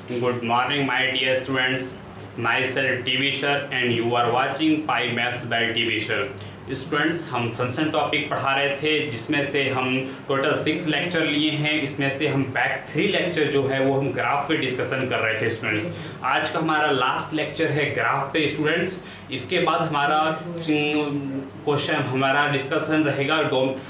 Good morning, my dear students. Myself TV Sir and you are watching Pi Maths by TV Sir. Students, हम function topic पढ़ा रहे थे जिसमें से हम टोटल 6 लेक्चर लिए हैं। इसमें से हम बैक 3 लेक्चर जो है वो हम ग्राफ पे डिस्कशन कर रहे थे स्टूडेंट्स। आज का हमारा लास्ट लेक्चर है ग्राफ पे स्टूडेंट्स। इसके बाद हमारा क्वेश्चन हमारा डिस्कशन रहेगा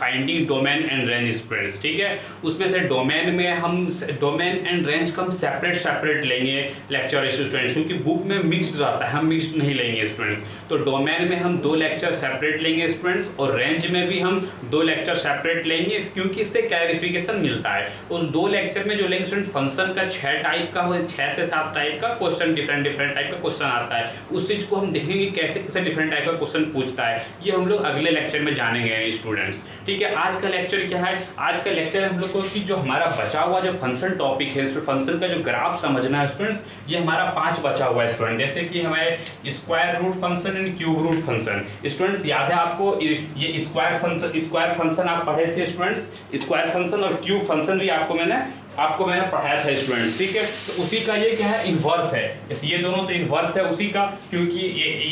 finding domain and range students. ठीक है, उसमें से डोमेन में हम डोमेन एंड रेंज को हम सेपरेट लेंगे लेक्चर स्टूडेंट्स, क्योंकि बुक में मिक्सड रहता है, हम मिक्सड नहीं लेंगे स्टूडेंट्स। तो डोमेन में हम 2 लेक्चर सेपरेट लेंगे स्टूडेंट्स और रेंज में भी हम 2 लेक्चर सेपरेट लेंगे, क्योंकि इससे क्लैरिफिकेशन मिलता है। उस 2 लेक्चर में जो लेंगे स्टूडेंट फंक्शन का 6 टाइप का 6 से 7 टाइप का क्वेश्चन, डिफरेंट टाइप का क्वेश्चन आता है। उस चीज को हम देखेंगे कैसे कैसे डिफरेंट टाइप का क्वेश्चन पूछता है। ये हम लोग अगले लेक्चर में जानेंगे स्टूडेंट्स। ठीक है, आज का लेक्चर क्या है? आज का लेक्चर हम लोग को कि जो हमारा बचा हुआ जो फंक्शन टॉपिक है, फंक्शन का जो ग्राफ समझना है स्टूडेंट्स, ये हमारा 5 बचा हुआ है स्टूडेंट। जैसे कि हमारे square root function and cube root function. Students याद है आपको ये स्क्वायर फंक्शन आप पढ़े थे स्टूडेंट्स। स्क्वायर फंक्शन और क्यूब फंक्शन भी आपको मैंने पढ़ाया था स्टूडेंट्स। ठीक है, तो उसी का ये क्या है, इन्वर्स है। ये दोनों तो इन्वर्स है उसी का, क्योंकि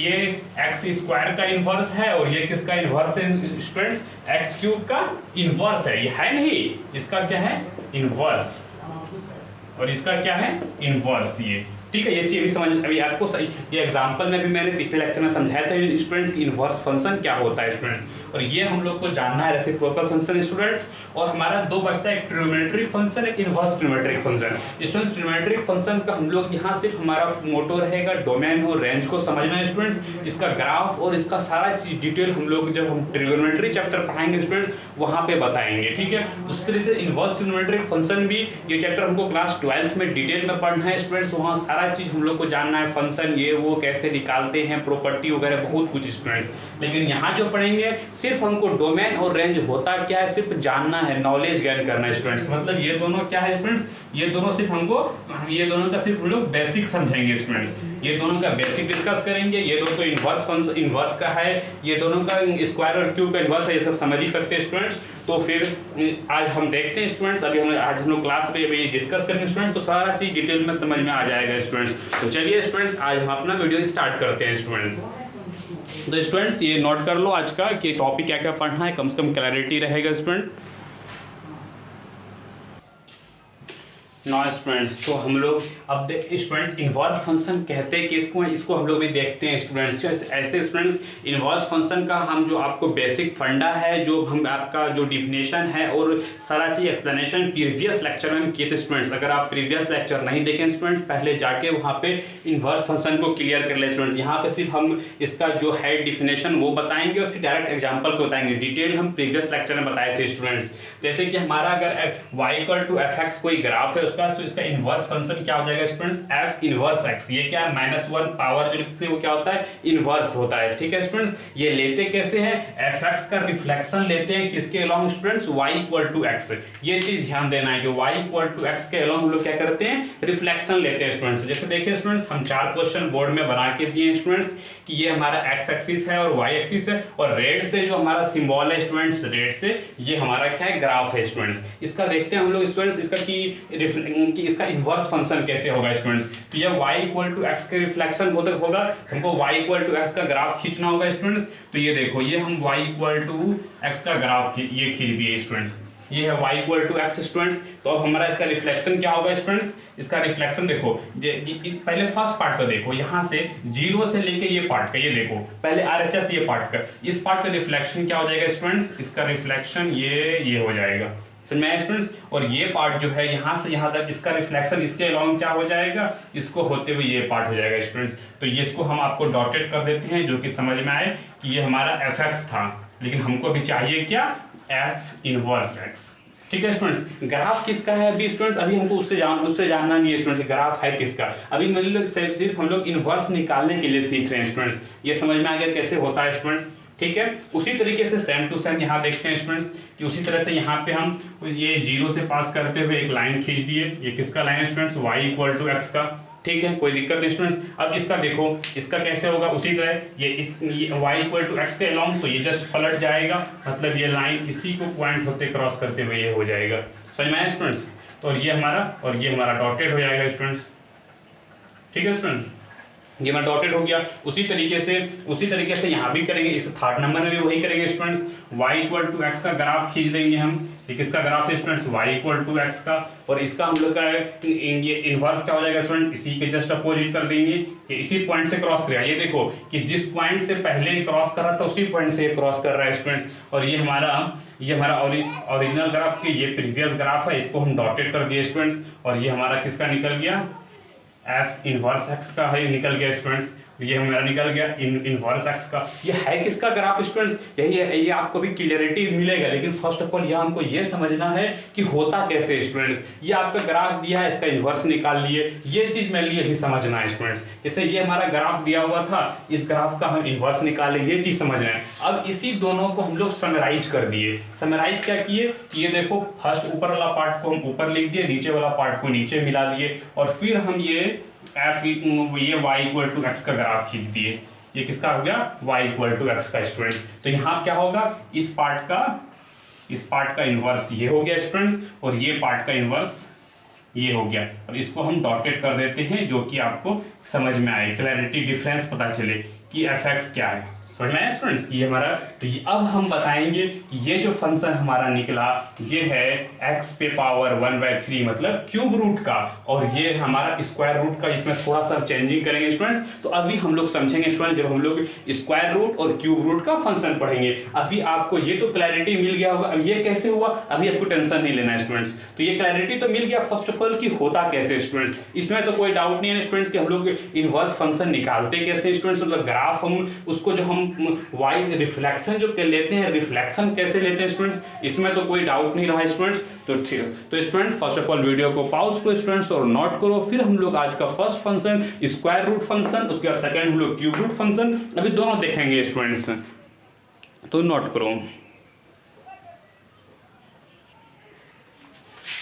ये एक्स स्क्वायर का इन्वर्स है और ये किसका इन्वर्स है स्टूडेंट्स, एक्स क्यूब का इन्वर्स है। ये है नहीं, इसका क्या है, इन्वर्स, और इसका क्या है, इन्वर्स। ये ठीक है, ये चीज भी समझ। अभी आपको ये एग्जांपल में भी मैंने पिछले लेक्चर में समझाया था स्टूडेंट्स कि इन्वर्स फंक्शन क्या होता है स्टूडेंट्स, और ये हम लोग को जानना है रेसिप्रोकल फंक्शन स्टूडेंट्स। और हमारा 2 बचता है, एक ट्रिग्नोमेट्रिक फंक्शन, एक inverse trigonometric function. Students trigonometric function का हम लोग यहाँ सिर्फ हमारा मोटो रहेगा डोमेन और रेंज को समझना है स्टूडेंट्स। इसका ग्राफ और इसका सारा चीज डिटेल हम लोग जब हम ट्रिग्नोमेट्री चैप्टर पढ़ाएंगे स्टूडेंट्स वहाँ पे बताएंगे। ठीक है, उस तरह से इन्वर्स ट्रिग्नोमेट्रिक फंक्शन भी ये चैप्टर हमको क्लास 12th में डिटेल में पढ़ना है स्टूडेंट्स। वहाँ सारा चीज हम लोग को जानना है, फंक्शन ये वो कैसे निकालते हैं, प्रॉपर्टी वगैरह बहुत कुछ स्टूडेंट्स। लेकिन यहाँ जो पढ़ेंगे सिर्फ हमको डोमेन और रेंज होता क्या है सिर्फ जानना है, नॉलेज गेन करना है स्टूडेंट्स। मतलब ये दोनों क्या है स्टूडेंट्स, ये दोनों सिर्फ हमको ये दोनों का सिर्फ हम लोग बेसिक समझेंगे स्टूडेंट्स। ये दोनों का बेसिक डिस्कस करेंगे। ये दोनों तो इन्वर्स फंक्शन इन्वर्स का है, ये दोनों का स्क्वायर और क्यूब का इन्वर्स है, ये सब समझ ही सकते हैं स्टूडेंट्स। तो फिर आज हम देखते हैं स्टूडेंट्स, आज हम लोग क्लास में अभी डिस्कस करेंगे स्टूडेंट्स, तो सारा चीज डिटेल में समझ में आ जाएगा स्टूडेंट्स। तो चलिए स्टूडेंट्स आज हम अपना वीडियो स्टार्ट करते हैं स्टूडेंट्स। तो स्टूडेंट्स ये नोट कर लो आज का कि टॉपिक क्या क्या पढ़ना है, कम से कम क्लैरिटी रहेगा स्टूडेंट। नौ स्टूडेंट्स, तो हम लोग अब स्टूडेंट्स इन्वर्स फंक्शन कहते हैं कि इसको हम लोग भी देखते हैं स्टूडेंट्स। ऐसे स्टूडेंट्स इन्वर्स फंक्शन का हम जो आपको बेसिक फंडा है, जो हम आपका जो डिफिनेशन है और सारा चीज एक्सप्लेनेशन प्रीवियस लेक्चर में हम किए थे स्टूडेंट्स। अगर आप प्रीवियस लेक्चर नहीं देखें स्टूडेंट्स, पहले जाके वहाँ पे इन्वर्स फंक्शन को क्लियर कर ले स्टूडेंट्स। यहाँ पे सिर्फ हम इसका जो है डिफिनेशन वो बताएंगे और फिर डायरेक्ट एग्जाम्पल को बताएंगे। डिटेल हम प्रीवियस लेक्चर में बताए थे स्टूडेंट्स। जैसे कि हमारा अगर y=fx कोई ग्राफ है उसका, तो इसका इन्वर्स फंक्शन क्या हो जाएगा स्टूडेंट्स, f इन्वर्स x। ये क्या है, -1 पावर जो लिखते हैं वो क्या होता है, इन्वर्स होता है। ठीक है स्टूडेंट्स, ये लेते कैसे हैं, fx का रिफ्लेक्शन लेते हैं किसके अलोंग स्टूडेंट्स, y=x। ये चीज ध्यान देना है कि y=x के अलोंग हम लोग क्या करते हैं, रिफ्लेक्शन लेते हैं स्टूडेंट्स। जैसे देखिए स्टूडेंट्स, हम 4 क्वेश्चन बोर्ड में बना के दिए स्टूडेंट्स कि ये हमारा x एक्सिस है और y एक्सिस है, और रेड से जो हमारा सिंबल है स्टूडेंट्स, रेड से ये हमारा क्या है, ग्राफ है स्टूडेंट्स। इसका देखते हैं हम लोग स्टूडेंट्स, इसका कि इसका इन्वर्स फंक्शन कैसे होगा स्टूडेंट्स। तो ये y=x के रिफ्लेक्शन होगा, हमको y=x का ग्राफ खींचना होगा स्टूडेंट्स। तो ये देखो, ये हम y=x का ग्राफ ये खींच दिए स्टूडेंट्स। ये है y=x स्टूडेंट्स। तो अब हमारा इसका रिफ्लेक्शन क्या होगा स्टूडेंट्स, इसका रिफ्लेक्शन देखो, पहले फर्स्ट पार्ट का देखो, यहाँ से 0 से लेके ये पार्ट का, ये देखो पहले RHS ये पार्ट का, इस पार्ट का रिफ्लेक्शन क्या हो जाएगा स्टूडेंट्स, इसका रिफ्लेक्शन ये हो जाएगा, समझ में आया स्टूडेंट्स। और ये पार्ट जो है यहाँ से यहाँ तक, इसका रिफ्लेक्शन इसके अलोंग क्या हो जाएगा, इसको होते हुए ये पार्ट हो जाएगा स्टूडेंट्स। तो ये इसको हम आपको डॉटेड कर देते हैं, जो कि समझ में आए कि ये हमारा fx था, लेकिन हमको भी चाहिए क्या, f इन्वर्स x। ठीक है स्टूडेंट्स, ग्राफ किसका है अभी स्टूडेंट्स, अभी हमको उससे जानना नहीं है स्टूडेंट्स, ग्राफ है किसका। अभी मान लो सिर्फ हम लोग इन्वर्स निकालने के लिए सीख रहे हैं स्टूडेंट्स। ये समझ में आ गया कैसे होता है स्टूडेंट्स। ठीक है, उसी तरीके से सेम टू सेम यहाँ देखते हैं स्टूडेंट्स कि उसी तरह से यहाँ पे हम ये 0 से पास करते हुए एक लाइन खींच दिए। ये किसका लाइन है स्टूडेंट्स, y=x का। ठीक है, कोई दिक्कत नहीं स्टूडेंट्स। अब इसका देखो, इसका कैसे होगा, उसी तरह ये y=x के अलोंग, तो ये जस्ट पलट जाएगा, मतलब ये लाइन इसी को पॉइंट होते क्रॉस करते हुए ये हो जाएगा। समझ में आया स्टूडेंट्स। तो ये हमारा और ये हमारा डॉटेड हो जाएगा स्टूडेंट्स। ठीक है स्टूडेंट, ये मेरा डॉटेड हो गया। उसी तरीके से यहाँ भी करेंगे, इस थर्ड नंबर में भी वही करेंगे students. y equal to x का ग्राफ खींच देंगे हम। ये किसका ग्राफ है students? y equal to x का। और इसका हम लोग का ये इनवर्स क्या हो जाएगा स्टूडेंट? इसी के जस्ट अपोजिट कर देंगे कि इसी पॉइंट से क्रॉस करेगा। ये देखो कि जिस पॉइंट से पहले क्रॉस कर रहा था उसी पॉइंट से क्रॉस कर रहा है स्टूडेंट्स। और ये हमारा ओरिजिनल ग्राफ की ये प्रीवियस ग्राफ है, इसको हम डॉटेड कर दिए स्टूडेंट्स। और ये हमारा किसका निकल गया? एफ इनवर्स एक्स का है, निकल गया स्टूडेंट्स। ये हमारा निकल गया इनवर्स एक्स का। ये है किसका ग्राफ स्टूडेंट्स? यही है। ये आपको भी क्लियरिटी मिलेगा, लेकिन फर्स्ट ऑफ ऑल यह हमको ये समझना है कि होता कैसे स्टूडेंट्स। ये आपका ग्राफ दिया है, इसका इनवर्स निकाल लिए, ये चीज मेरे लिए भी समझना है स्टूडेंट्स। जैसे ये हमारा ग्राफ दिया हुआ था, इस ग्राफ का हम इनवर्स निकाले, ये चीज समझना है। अब इसी दोनों को हम लोग समराइज कर दिए। समराइज क्या किए? ये देखो, फर्स्ट ऊपर वाला पार्ट को हम ऊपर लिख दिए, नीचे वाला पार्ट को नीचे मिला दिए, और फिर हम ये y इक्वल टू एक्स का ग्राफ खींच दिए। ये किसका हो गया? y इक्वल टू एक्स का स्टूडेंट्स। तो यहाँ क्या होगा? इस पार्ट का इनवर्स ये हो गया स्टूडेंट्स, और ये पार्ट का इनवर्स ये हो गया। और इसको हम डॉटेड कर देते हैं, जो कि आपको समझ में आए, क्लैरिटी डिफरेंस पता चले कि एफ एक्स क्या है। समझ में आया स्टूडेंट्स? ये हमारा, तो ये अब हम बताएंगे कि ये जो फंक्शन हमारा निकला ये है x पे पावर 1/3 मतलब क्यूब रूट का, और ये हमारा स्क्वायर रूट का। इसमें थोड़ा सा चेंजिंग करेंगे स्टूडेंट, तो अभी हम लोग समझेंगे स्टूडेंट जब हम लोग स्क्वायर रूट और क्यूब रूट का फंक्शन पढ़ेंगे। अभी आपको ये तो क्लैरिटी मिल गया होगा। अब ये कैसे हुआ अभी आपको टेंशन नहीं लेना है स्टूडेंट्स। तो ये क्लैरिटी तो मिल गया फर्स्ट ऑफ ऑल कि होता कैसे स्टूडेंट्स। इसमें तो कोई डाउट नहीं है स्टूडेंट्स कि हम लोग इनवर्स फंक्शन निकालते कैसे स्टूडेंट्स। मतलब ग्राफ हम उसको जो हम वाई रिफ्लेक्शन जो लेते हैं, रिफ्लेक्शन कैसे लेते हैं स्टूडेंट्स, इसमें तो कोई डाउट नहीं रहा स्टूडेंट्स। तो student first of all video को पॉज करो स्टूडेंट्स और नोट करो। फिर हम लोग आज का first function square root function, उसके बाद सेकंड हम लोग क्यूब रूट फंक्शन, अभी दोनों देखेंगे स्टूडेंट्स, तो नोट करो।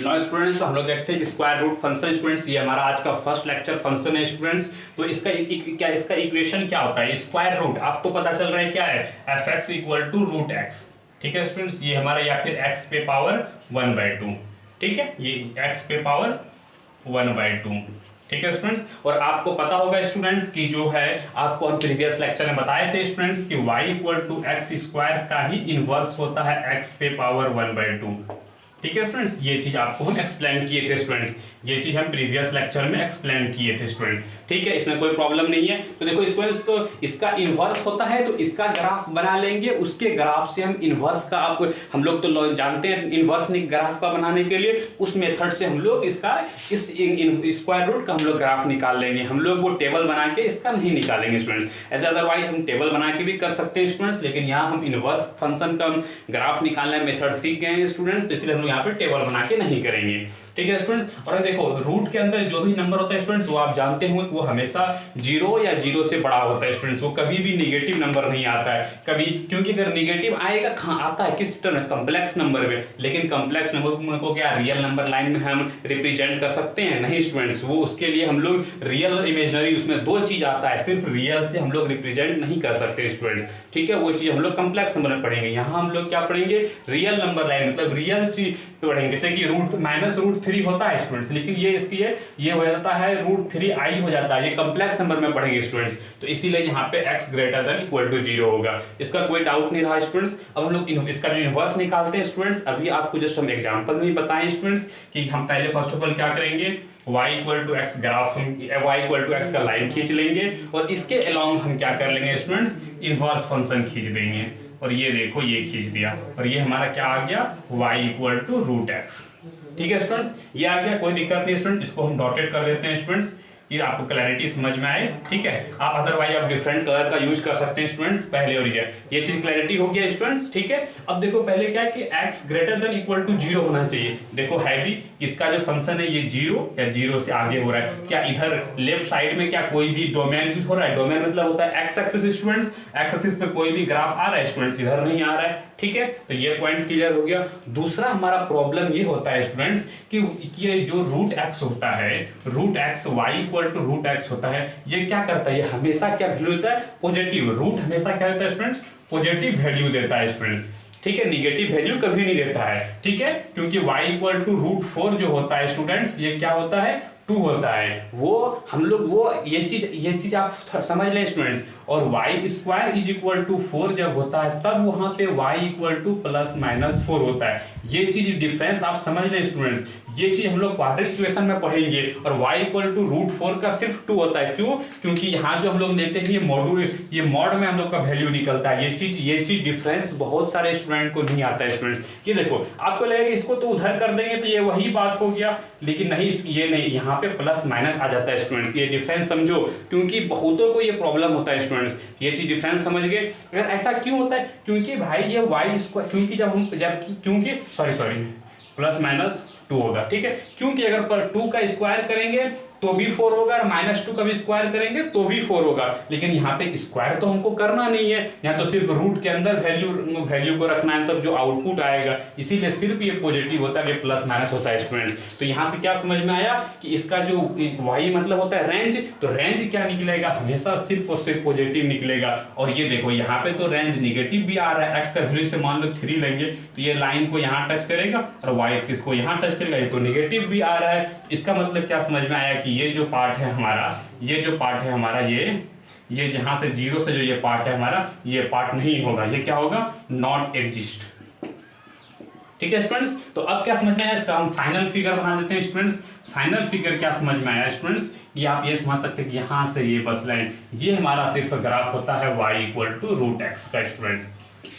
नाउ स्टूडेंट्स हम लोग देखते हैं स्क्वायर रूट फंक्शन स्टूडेंट्स। ये हमारा आज का फर्स्ट लेक्चर फंक्शन है स्टूडेंट्स। तो इसका इसका इक्वेशन क्या होता है? स्क्वायर रूट आपको पता चल रहा है क्या है? F x equal to root x. ठीक है स्टूडेंट्स, ये हमारा या फिर एक्स पे पावर 1/2। ठीक है, ये एक्स पे पावर 1/2। ठीक है स्टूडेंट्स, और आपको पता होगा स्टूडेंट्स कि जो है आपको हम प्रीवियस लेक्चर में बताए थे स्टूडेंट्स कि y equal to x square का ही इनवर्स होता है x पे पावर 1/2। ठीक है स्टूडेंट्स, ये चीज आपको हम एक्सप्लेन किए थे स्टूडेंट्स, ये चीज हम प्रीवियस लेक्चर में एक्सप्लेन किए थे स्टूडेंट्स। ठीक है, इसमें कोई प्रॉब्लम नहीं है। तो देखो स्टूडेंट्स, तो इसका इनवर्स होता है तो इसका ग्राफ बना लेंगे, उसके ग्राफ से हम इनवर्स का, आप हम लोग तो जानते हैं इनवर्स ग्राफ का बनाने के लिए उस मेथड से हम लोग इसका इस स्क्वायर रूट का हम लोग ग्राफ निकाल लेंगे। हम लोग वो टेबल बना के इसका नहीं निकालेंगे स्टूडेंट्स। ऐसे अदरवाइज हम टेबल बना के भी कर सकते हैं स्टूडेंट्स, लेकिन यहाँ हम इनवर्स फंक्शन का ग्राफ निकालने मेथड सीख गए हैं स्टूडेंट्स, तो इसलिए हम यहाँ पे टेबल बना के नहीं करेंगे। ठीक है स्टूडेंट्स, और देखो रूट के अंदर जो भी नंबर होता है स्टूडेंट्स वो आप जानते हो वो हमेशा 0 या 0 से बड़ा होता है स्टूडेंट्स। वो कभी भी नेगेटिव नंबर नहीं आता है कभी, क्योंकि अगर नेगेटिव आएगा कहाँ आता है? किस टर्म? कम्प्लेक्स नंबर में। लेकिन कम्प्लेक्स नंबर को क्या रियल नंबर लाइन में हम रिप्रेजेंट कर सकते हैं? नहीं स्टूडेंट्स, वो उसके लिए हम लोग रियल इमेजनरी, उसमें दो चीज आता है, सिर्फ रियल से हम लोग रिप्रेजेंट नहीं कर सकते स्टूडेंट्स। ठीक है, वो चीज हम लोग कम्प्लेक्स नंबर में पढ़ेंगे। यहाँ हम लोग क्या पढ़ेंगे? रियल नंबर लाइन, मतलब रियल चीज पढ़ेंगे। जैसे कि -√3 होता है स्टूडेंट्स, लेकिन ये इसकी ये हो जाता है √3i हो जाता है, ये कम्प्लेक्स नंबर में पढ़ेंगे स्टूडेंट्स। तो इसीलिए यहाँ पे x greater than equal to 0 होगा, इसका कोई डाउट नहीं रहा स्टूडेंट्स। अब हम लोग इसका जो इनवर्स निकालते हैं स्टूडेंट्स, अभी आपको जस्ट हम एग्जांपल में बताएं स्टूडेंट्स कि हम पहले फर्स्ट ऑफ ऑल क्या करेंगे, y equal to x graph, y equal to x का लाइन खींच लेंगे, और इसके अलोंग हम क्या कर लेंगे स्टूडेंट्स, इनवर्स फंक्शन खींच देंगे। और ये देखो ये खींच दिया, और ये हमारा क्या आ गया, y equal to root x. ठीक है स्टूडेंट्स, ये आ गया, कोई दिक्कत नहीं स्टूडेंट, इसको हम डॉटेड कर देते हैं स्टूडेंट्स, ये आपको क्लैरिटी समझ में आए। ठीक है, आप अदरवाइज आप डिफरेंट कलर का यूज कर सकते हैं स्टूडेंट्स पहले, और ये चीज क्लैरिटी हो गया स्टूडेंट्स। ठीक है, अब देखो पहले क्या है कि x greater than equal to 0 होना चाहिए। देखो है भी, इसका जो फंक्शन है ये 0 या 0 से आगे हो रहा है क्या? इधर लेफ्ट साइड में क्या कोई भी डोमेन यूज हो रहा है? डोमेन मतलब होता है x axis students, x axis पे कोई भी ग्राफ आ रहा है स्टूडेंट्स, इधर नहीं आ रहा है। ठीक है, तो ये पॉइंट क्लियर हो गया। दूसरा हमारा प्रॉब्लम ये होता है स्टूडेंट्स कि ये जो रूट एक्स होता है, root x y equal to root x होता है, ये क्या करता है? ये हमेशा क्या वैल्यू देता है? पॉजिटिव। रूट हमेशा क्या देता है स्टूडेंट्स? पॉजिटिव वैल्यू देता है स्टूडेंट्स। ठीक है, निगेटिव वैल्यू कभी नहीं देता है। ठीक है, क्योंकि y इक्वल टू √4 जो होता है स्टूडेंट्स, ये क्या होता है? 2 होता है, वो हम लोग वो ये चीज आप समझ लें स्टूडेंट्स। और y square is equal to 4 जब होता है तब वहां पे y equal to plus minus 4 होता है। ये चीज डिफरेंस आप समझ लें स्टूडेंट्स, ये चीज हम लोग क्वाड्रेटिक इक्वेशन में पढ़ेंगे। और y इक्वल टू रूट 4 का सिर्फ 2 होता है, क्यों? क्योंकि यहाँ जो हम लोग लेते हैं ये मॉड में हम लोग का वैल्यू निकलता है। ये चीज डिफरेंस बहुत सारे स्टूडेंट को नहीं आता है स्टूडेंट्स। ये देखो आपको लगेगा इसको तो उधर कर देंगे तो ये वही बात हो गया, लेकिन नहीं, ये नहीं, यहाँ पे प्लस माइनस आ जाता है स्टूडेंट्स। ये डिफरेंस समझो, क्योंकि बहुतों को ये प्रॉब्लम होता है स्टूडेंट्स। ये चीज डिफरेंस समझ गए। अगर ऐसा क्यों होता है? क्योंकि भाई ये y स्क्वायर, क्योंकि सॉरी प्लस माइनस 2 होगा, ठीक है। क्योंकि अगर पर 2 का स्क्वायर करेंगे तो भी 4 होगा और -2 का भी स्क्वायर करेंगे तो भी 4 होगा। लेकिन यहाँ पे स्क्वायर तो हमको करना नहीं है, यहाँ तो सिर्फ रूट के अंदर वैल्यू को रखना है, तब जो आउटपुट आएगा, इसीलिए सिर्फ ये पॉजिटिव होता है, ये प्लस माइनस होता है स्टूडेंट्स। तो यहाँ से क्या समझ में आया कि इसका जो y मतलब होता है रेंज, तो रेंज क्या निकलेगा? हमेशा सिर्फ और सिर्फ पॉजिटिव निकलेगा। और ये देखो यहाँ पे तो रेंज निगेटिव भी आ रहा है, एक्स का वैल्यू से मान लो 3 लेंगे तो ये लाइन को यहाँ टच करेगा और y एक्सिस को यहाँ टच करेगा, ये तो निगेटिव भी आ रहा है। इसका मतलब क्या समझ में आया कि ये जो पार्ट है हमारा, ये जहां से 0 से जो ये पार्ट है हमारा, ये पार्ट नहीं होगा, ये क्या होगा? Not exist. ठीक है स्टूडेंट्स, तो अब क्या समझ में आया? इसका हम फाइनल फिगर बना देते हैं स्टूडेंट्स। फाइनल फिगर क्या समझ में आया स्टूडेंट्स? ये आप ये समझ सकते हैं कि यहाँ से ये बस लाइन, ये हमारा सिर्फ ग्राफ होता है y equal to root x का स्टूडेंट्स।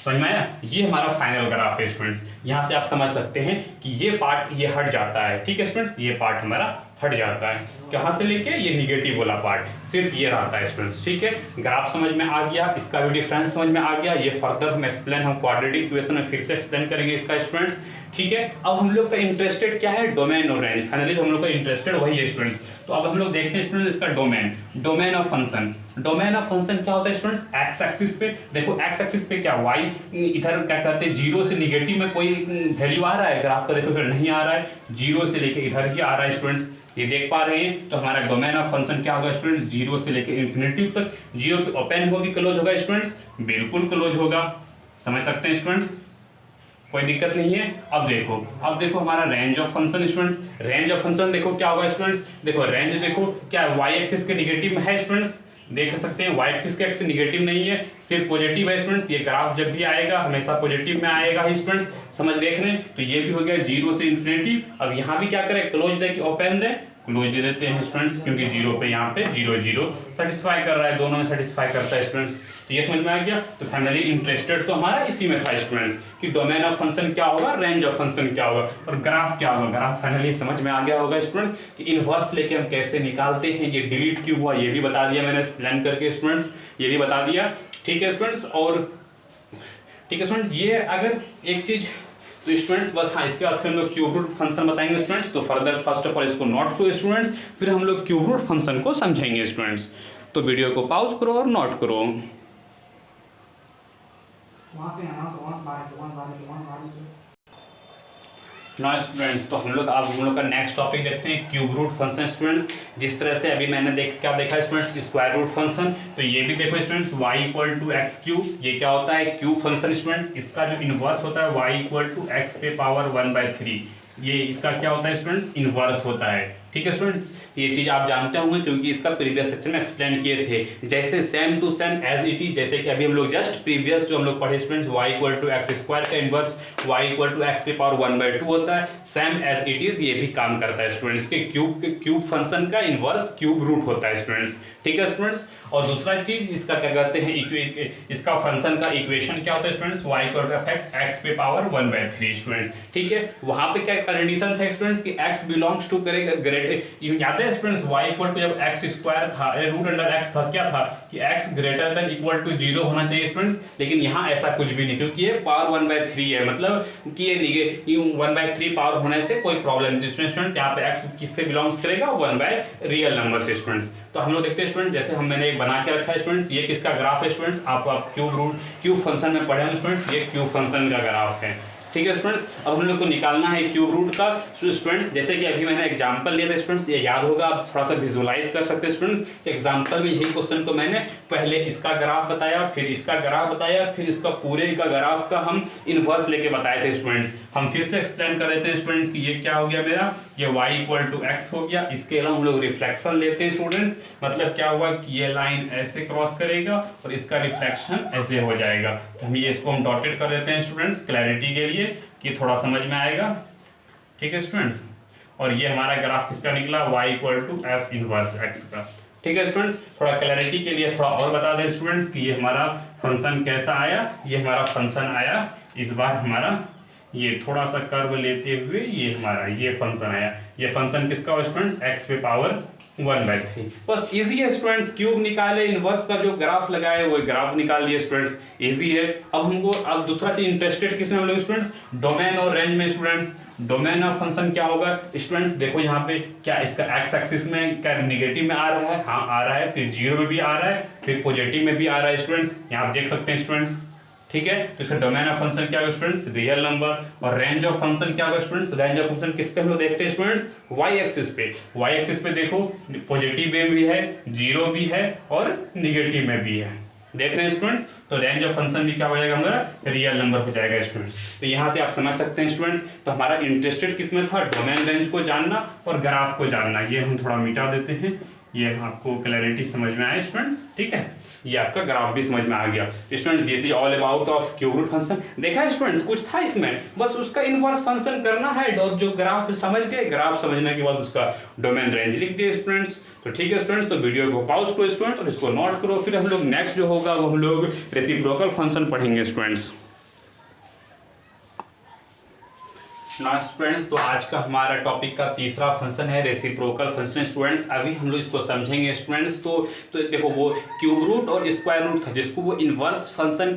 समझ में आया? ये हमारा फाइनल ग्राफ है स्टूडेंट्स। यहाँ से आप समझ सकते हैं कि ये पार्ट ये हट जाता है, ठीक है स्टूडेंट्स, ये पार्ट हमारा हट जाता है। कहाँ से लेके? ये निगेटिव वाला पार्ट सिर्फ ये रहता है स्टूडेंट्स, ठीक है। ग्राफ समझ में आ गया, इसका भी डिफरेंस समझ में आ गया। ये फर्दर हम एक्सप्लेन, हम क्वाड्रेटिक इक्वेशन में फिर से एक्सप्लेन करेंगे इसका स्टूडेंट्स, ठीक है। अब हम लोग का इंटरेस्टेड क्या है? डोमेन और रेंज। फाइनली हम लोग का इंटरेस्टेड वही है स्टूडेंट्स। तो अब हम लोग देखते हैं स्टूडेंट्स इसका domain of function. Domain of function क्या होता है स्टूडेंट्स? एक्स एक्सिस पे देखो, एक्स एक्सिस पे क्या y इधर क्या कहते हैं, 0 से निगेटिव में कोई वैल्यू आ रहा है? ग्राफ का देखो नहीं आ रहा है, 0 से लेके इधर ही आ रहा है स्टूडेंट्स, ये देख पा रहे हैं। तो हमारा डोमेन ऑफ फंक्शन क्या होगा स्टूडेंट्स? 0 से लेके इन्फिनिटी तक। 0 पे ओपन होगी, क्लोज होगा स्टूडेंट्स? बिल्कुल क्लोज होगा, समझ सकते हैं स्टूडेंट्स, कोई दिक्कत नहीं है। अब देखो हमारा range of function students. Range of function देखो क्या होगा स्टूडेंट्स? देखो रेंज देखो क्या y एक्सिस के निगेटिव में है स्टूडेंट्स, देख सकते हैं y एक्सिस के एक्सिस निगेटिव नहीं है, सिर्फ पॉजिटिव है स्टूडेंट्स। ये ग्राफ जब भी आएगा हमेशा पॉजिटिव में आएगा ही स्टूडेंट्स, समझ देख रहे हैं। तो ये भी हो गया 0 से इन्फिनिटी। अब यहाँ भी क्या करें? क्लोज दे कि ओपन दे? क्लोज दे देते हैं स्टूडेंट्स, क्योंकि 0 पे यहाँ पे 0 सेटिस्फाई कर रहा है, दोनों में सेटिस्फाई करता है स्टूडेंट्स। तो ये समझ में आ गया। तो फाइनली इंटरेस्टेड तो हमारा इसी में था स्टूडेंट्स कि डोमेन ऑफ फंक्शन क्या होगा, रेंज ऑफ फंक्शन क्या होगा और ग्राफ क्या होगा। ग्राफ फाइनली समझ में आ गया होगा स्टूडेंट्स कि इनवर्स लेके हम कैसे निकालते हैं, ये डिलीट क्यों हुआ ये भी बता दिया मैंने एक्सप्लेन करके स्टूडेंट्स, ये भी बता दिया, ठीक है स्टूडेंट्स। और ठीक है स्टूडेंट्स, ये अगर एक चीज तो स्टूडेंट्स बस हाँ, इसके बाद फिर हम लोग क्यूब रूट फंक्शन बताएंगे स्टूडेंट्स। तो फर्दर फर्स्ट ऑफ ऑल इसको नोट करो स्टूडेंट्स, फिर हम लोग क्यूब रूट फंक्शन को समझेंगे स्टूडेंट्स। तो वीडियो को पॉज करो और नोट करो। ना स्टूडेंट्स, तो हम लोग का नेक्स्ट टॉपिक देखते हैं क्यूब रूट फंक्शन स्टूडेंट्स। जिस तरह से अभी मैंने क्या देखा स्टूडेंट्स, स्क्वायर रूट फंक्शन, तो ये भी देखो students y equal to x cube. ये क्या होता है? Cube function students. इसका जो इनवर्स होता है y इक्वल टू एक्स पे पावर 1/3, ये इसका क्या होता है स्टूडेंट्स? इनवर्स होता है, ठीक है स्टूडेंट्स। ये चीज आप जानते होंगे क्योंकि इसका प्रीवियस सेक्शन में एक्सप्लेन किए थे। जैसे same to same as it is, जैसे कि अभी हम लोग जस्ट प्रीवियस जो हम लोग पढ़े students, y equal to x square का inverse y equal to x पे पावर 1/2 होता है। सेम एज इट इज ये भी काम करता है स्टूडेंट्स के क्यूब फंक्शन का इनवर्स क्यूब रूट होता है स्टूडेंट्स, ठीक है स्टूडेंट्स। और दूसरा चीज इसका क्या कहते हैं, इसका फंक्शन का इक्वेशन क्या होता है students? y equal to x पे पावर 1/3 स्टूडेंट्स, ठीक है। वहां पे क्या कंडीशन था स्टूडेंट्स कि x बिलोंग्स टू करेगा ग्रेटर, याद है स्टूडेंट्स y इक्वल टू जब x स्क्वायर था, रूट अंडर x था, क्या था कि x greater than equal to 0 होना चाहिए स्टूडेंट्स। लेकिन यहाँ ऐसा कुछ भी नहीं, क्योंकि ये पावर 1/3 है, मतलब कि ये 1/3 पावर होने से कोई प्रॉब्लम नहीं स्टूडेंट्स। यहाँ पे x किससे बिलोंग्स करेगा? 1/रियल नंबर से स्टूडेंट्स। तो हम लोग देखते हैं स्टूडेंट्स, जैसे मैंने एक बना के रखा है स्टूडेंट्स, ये किसका ग्राफ है स्टूडेंट्स? आप क्यूब फंक्शन में पढ़े हैं स्टूडेंट्स, ये क्यूब फंक्शन का ग्राफ है, ठीक है स्टूडेंट्स। अब हम लोग को निकालना है क्यूब रूट का स्टूडेंट्स। जैसे कि अभी मैंने एग्जांपल लिया था स्टूडेंट्स, ये याद होगा, आप थोड़ा सा विजुअलाइज कर सकते हैं स्टूडेंट्स। एग्जांपल में यही क्वेश्चन को मैंने पहले इसका ग्राफ बताया, फिर इसका ग्राफ बताया, फिर इसका पूरे का ग्राफ का हम इनवर्स लेके बताए थे स्टूडेंट्स। हम फिर से एक्सप्लेन कर देते हैं स्टूडेंट्स कि ये क्या हो गया मेरा, ये y इक्वल टू एक्स हो गया। इसके अलावा हम लोग रिफ्लेक्शन लेते हैं स्टूडेंट्स, मतलब क्या हुआ कि ये लाइन ऐसे क्रॉस करेगा और इसका रिफ्लेक्शन ऐसे हो जाएगा। तो हम ये इसको हम डॉटेड कर देते हैं स्टूडेंट्स क्लैरिटी के लिए कि थोड़ा समझ में आएगा। ठीक है स्टूडेंट्स, और ये हमारा ग्राफ किसका निकला, y equal to f inverse x का। ठीक है स्टूडेंट्स, थोड़ा क्लैरिटी के लिए थोड़ा और बता दें स्टूडेंट्स कि ये हमारा फंक्शन कैसा आया। ये हमारा फंक्शन आया, इस बार हमारा ये थोड़ा सा कर्व लेते हुए ये हमारा ये फंक्शन आया। ये फंक्शन किसका हो स्टूडेंट्स, एक्स पे पावर 1/3। बस इजी है स्टूडेंट्स, क्यूब निकाले, इनवर्स का जो ग्राफ लगाए वो ग्राफ निकाल लिए स्टूडेंट्स, इजी है। अब दूसरा चीज इंटरेस्टेड किसमें हम लोग स्टूडेंट्स, डोमेन और रेंज में स्टूडेंट्स। डोमेन ऑफ फंक्शन क्या होगा स्टूडेंट्स, देखो यहाँ पे क्या इसका एक्स एक्सिस में क्या नेगेटिव में आ रहा है, हाँ आ रहा है, फिर जीरो में भी आ रहा है, फिर पॉजिटिव में भी आ रहा है स्टूडेंट्स, यहाँ आप देख सकते हैं स्टूडेंट्स। ठीक है, तो इसका डोमेन ऑफ फंक्शन क्या होगा स्टूडेंट्स, रियल नंबर। और रेंज ऑफ फंक्शन क्या होगा स्टूडेंट्स, रेंज ऑफ फंक्शन किस पे हम लोग देखते हैं स्टूडेंट्स, वाई एक्सिस पे। वाई एक्सिस पे देखो पॉजिटिव में भी है, जीरो भी है और निगेटिव में भी है, देख रहे हैं स्टूडेंट्स। तो रेंज ऑफ फंक्शन भी क्या हो जाएगा हमारा, रियल नंबर हो जाएगा स्टूडेंट्स। तो यहाँ से आप समझ सकते हैं स्टूडेंट्स। तो हमारा इंटरेस्टेड किसमें था, डोमेन रेंज को जानना और ग्राफ को जानना। ये हम थोड़ा मिटा देते हैं, ये आपको क्लैरिटी समझ में आए स्टूडेंट्स। ठीक है, ये आपका ग्राफ भी समझ में आ गया student. This is all about of cube root function. देखा है स्टूडेंट्स, कुछ था इसमें, बस उसका इनवर्स फंक्शन करना है और जो ग्राफ समझ गए, ग्राफ समझने के बाद उसका डोमेन रेंज लिख दिए स्टूडेंट्स। तो ठीक है स्टूडेंट्स, तो वीडियो को पॉज करो स्टूडेंट और इसको नोट करो। फिर हम लोग नेक्स्ट जो होगा वो हम लोग रेसिप्रोकल फंक्शन पढ़ेंगे स्टूडेंट्स। स्टूडेंट्स, तो आज का हमारा टॉपिक का तीसरा फंक्शन है रेसिप्रोकल फंक्शन स्टूडेंट्स। अभी हम लोग इसको समझेंगे स्टूडेंट्स। तो देखो वो क्यूब रूट और स्क्वायर रूट था, जिसको वो इनवर्स फंक्शन